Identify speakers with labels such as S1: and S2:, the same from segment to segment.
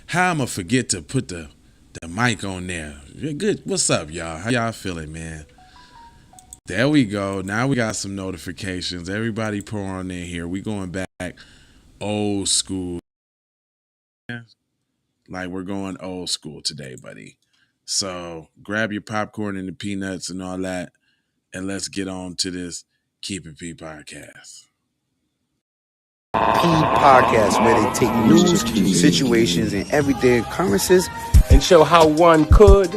S1: How I'ma forget to put the mic on there? You're good. What's up, y'all? How y'all feeling, man? There we go. Now we got some notifications. Everybody pour on in here. We going back old school. Like we're going old school today, buddy. So grab your popcorn and the peanuts and all that, and let's get on to this Keep It P podcast.
S2: Podcast where they take news, situations, and everyday occurrences
S3: and show how one could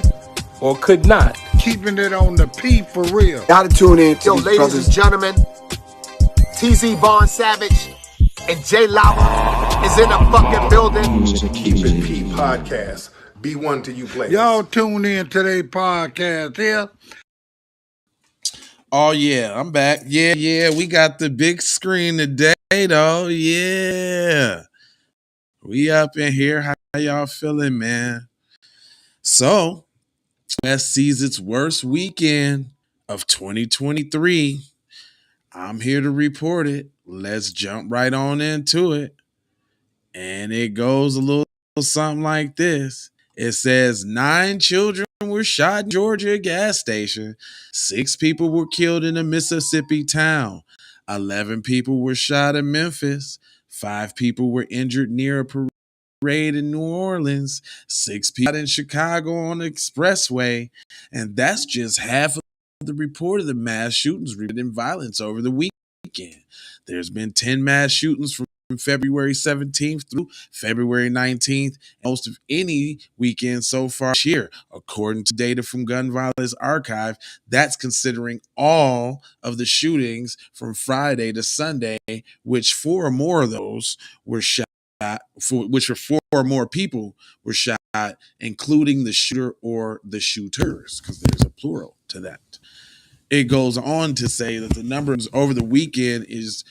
S3: or could not.
S4: Keeping it on the P for real.
S2: Gotta tune in to
S5: Yo,
S2: these
S5: ladies
S2: brothers.
S5: and gentlemen, TZ Bond Savage and Jay Lava is in the fucking building.
S6: Keep It P podcast. Be one to you players.
S4: Y'all tune in to their podcast here.
S1: Oh yeah, I'm back. Yeah, we got the big screen today, though. Yeah, we up in here. How y'all feeling, man? So, West sees its worst weekend of 2023. I'm here to report it. Let's jump right on into it. And it goes a little something like this. It says 9 children were shot in Georgia gas station. 6 people were killed in a Mississippi town. 11 people were shot in Memphis. 5 people were injured near a parade in New Orleans. 6 people in Chicago on the expressway. And that's just half of the report of the mass shootings and violence over the weekend. There's been 10 mass shootings from February 17th through February 19th, most of any weekend so far this year, according to data from Gun Violence Archive. That's considering all of the shootings from Friday to Sunday, which 4 or more of those were shot, which are 4 or more people were shot, including the shooter or the shooters, because there's a plural to that. It goes on to say that the numbers over the weekend is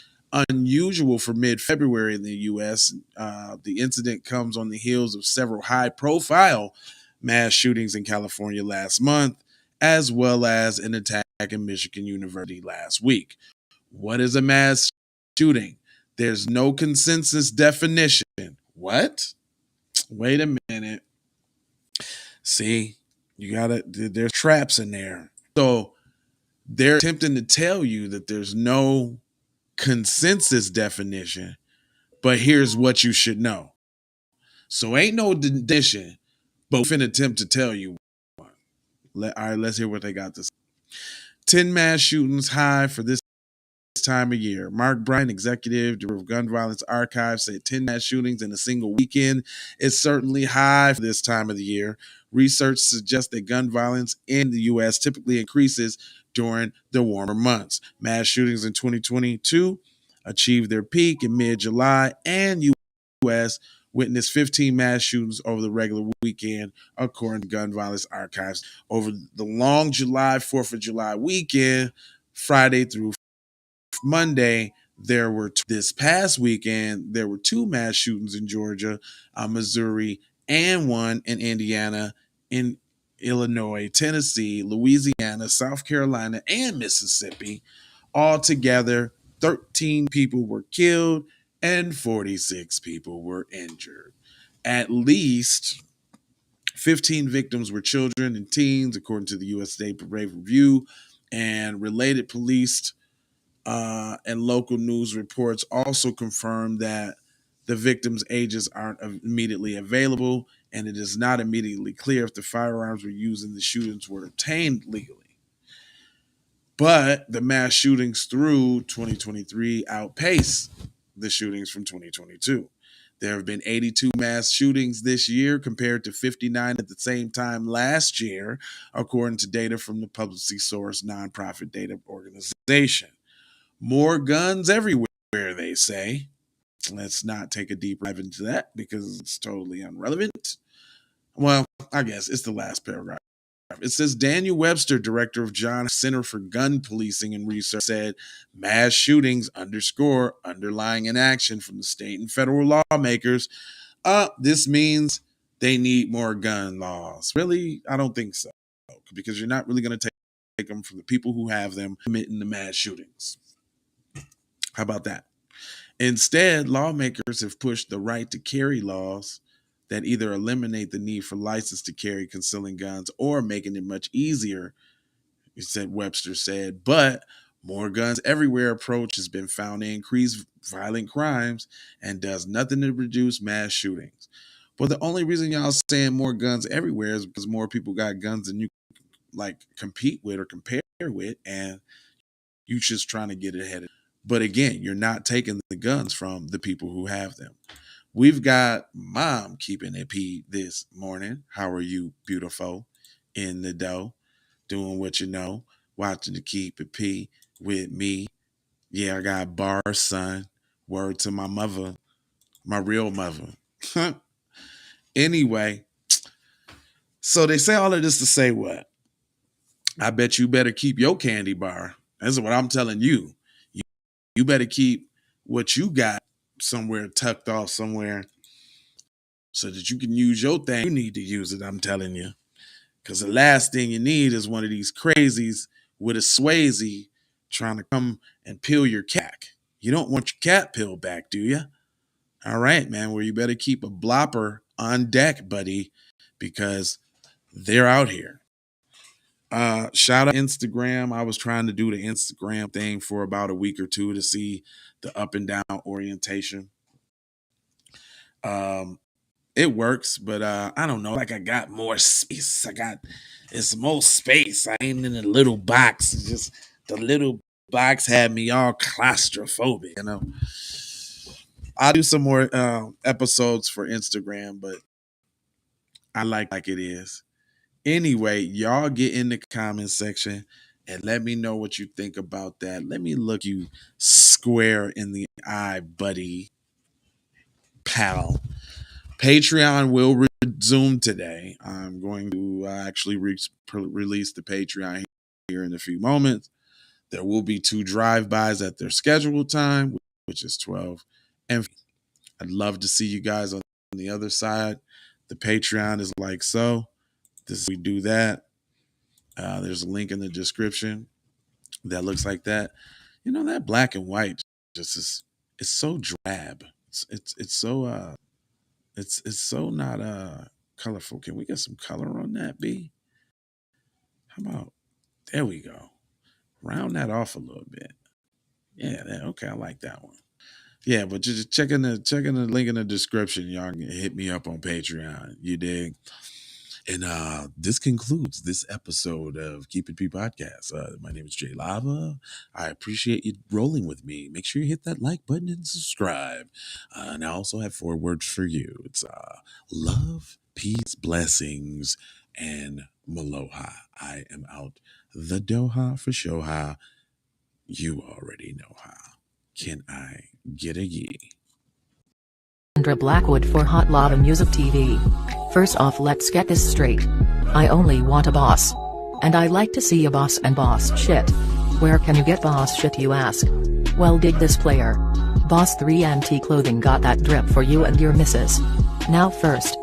S1: unusual for mid-February in the U.S. The incident comes on the heels of several high-profile mass shootings in California last month, as well as an attack in Michigan University last week. What is a mass shooting? There's no consensus definition. What? Wait a minute. See, there's traps in there. So they're attempting to tell you that there's no consensus definition, but here's what you should know. So ain't no definition, but we finna attempt to tell you one. All right, let's hear what they got to say. 10 mass shootings high for this time of year. Mark Bryan, executive director of Gun Violence Archive, said 10 mass shootings in a single weekend is certainly high for this time of the year. Research suggests that gun violence in the U.S. typically increases during the warmer months. Mass shootings in 2022 achieved their peak in mid-July, and U.S. witnessed 15 mass shootings over the regular weekend, according to Gun Violence Archives. Over the long July, 4th of July weekend, Friday through Monday, this past weekend, there were 2 mass shootings in Georgia, Missouri, and 1 in Indiana, in Illinois, Tennessee, Louisiana, South Carolina, and Mississippi. Altogether, 13 people were killed and 46 people were injured. At least 15 victims were children and teens, according to the U.S. State Parade Review, and related police and local news reports also confirmed that the victims' ages aren't immediately available, and it is not immediately clear if the firearms were used in the shootings were obtained legally. But the mass shootings through 2023 outpace the shootings from 2022. There have been 82 mass shootings this year compared to 59 at the same time last year, according to data from the publicly sourced nonprofit data organization. More guns everywhere, they say. Let's not take a deep dive into that because it's totally irrelevant. Well, I guess it's the last paragraph. It says Daniel Webster, director of John Center for Gun Policing and Research, said mass shootings underscore underlying inaction from the state and federal lawmakers. This means they need more gun laws. Really? I don't think so, because you're not really going to take them from the people who have them committing the mass shootings. How about that? Instead, lawmakers have pushed the right to carry laws that either eliminate the need for license to carry concealing guns or making it much easier, he said, Webster said, but more guns everywhere approach has been found to increase violent crimes and does nothing to reduce mass shootings. But the only reason y'all saying more guns everywhere is because more people got guns than you like compete with or compare with, and you just trying to get ahead of it. But again, you're not taking the guns from the people who have them. We've got Mom keeping it P this morning. How are you, beautiful? In the dough, doing what you know, watching the Keep It P with me. Yeah, I got bars, son. Word to my mother, my real mother. Anyway, so they say all of this to say what? I bet you better keep your candy bar. That's what I'm telling you. You better keep what you got somewhere tucked off somewhere so that you can use your thing. You need to use it, I'm telling you. Because the last thing you need is one of these crazies with a Swayze trying to come and peel your cat. You don't want your cat peeled back, do you? All right, man. Well, you better keep a blopper on deck, buddy, because they're out here. Shout out Instagram. I was trying to do the Instagram thing for about a week or two to see the up and down orientation. It works, but I don't know. Like I got more space. It's more space. I ain't in a little box. It's just the little box had me all claustrophobic, you know. I'll do some more episodes for Instagram, but I like it is. Anyway, y'all get in the comment section and let me know what you think about that. Let me look you square in the eye, buddy, pal. Patreon will resume today. I'm going to actually release the Patreon here in a few moments. There will be 2 drive-bys at their scheduled time, which is 12. And I'd love to see you guys on the other side. The Patreon is like so. We do that. There's a link in the description that looks like that. You know, that black and white just is, it's so drab. It's so it's so not colorful. Can we get some color on that, B? How about, there we go. Round that off a little bit. Yeah, okay, I like that one. Yeah, but just checking the link in the description, y'all can hit me up on Patreon. You dig? And this concludes this episode of Keep It P Podcast. My name is Jay Lava. I appreciate you rolling with me. Make sure you hit that like button and subscribe. And I also have 4 words for you. It's love, peace, blessings, and maloha. I am out the Doha for Shoha. You already know how. Can I get a yee?
S7: Sandra Blackwood for Hot Lava Music TV. First off, let's get this straight. I only want a boss. And I like to see a boss and boss shit. Where can you get boss shit, you ask? Well, dig this player. Boss 3NT Clothing got that drip for you and your missus. Now first,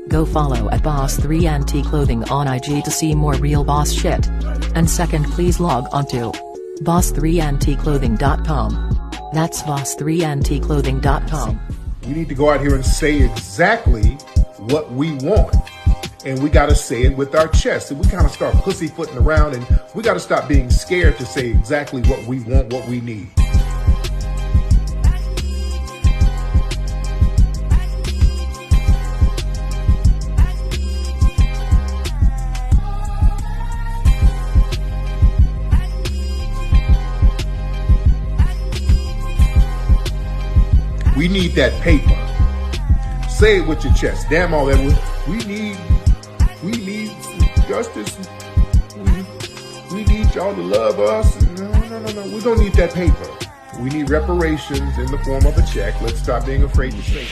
S7: go follow at Boss 3NT Clothing on IG to see more real boss shit. And second, please log on to boss3ntclothing.com. That's boss3ntclothing.com.
S6: We need to go out here and say exactly what we want. And we got to say it with our chest. And we kind of start pussyfooting around, and we got to stop being scared to say exactly what we want, what we need. We need that paper. Say it with your chest. Damn all that. We need justice. We need y'all to love us. No. We don't need that paper. We need reparations in the form of a check. Let's stop being afraid to say it.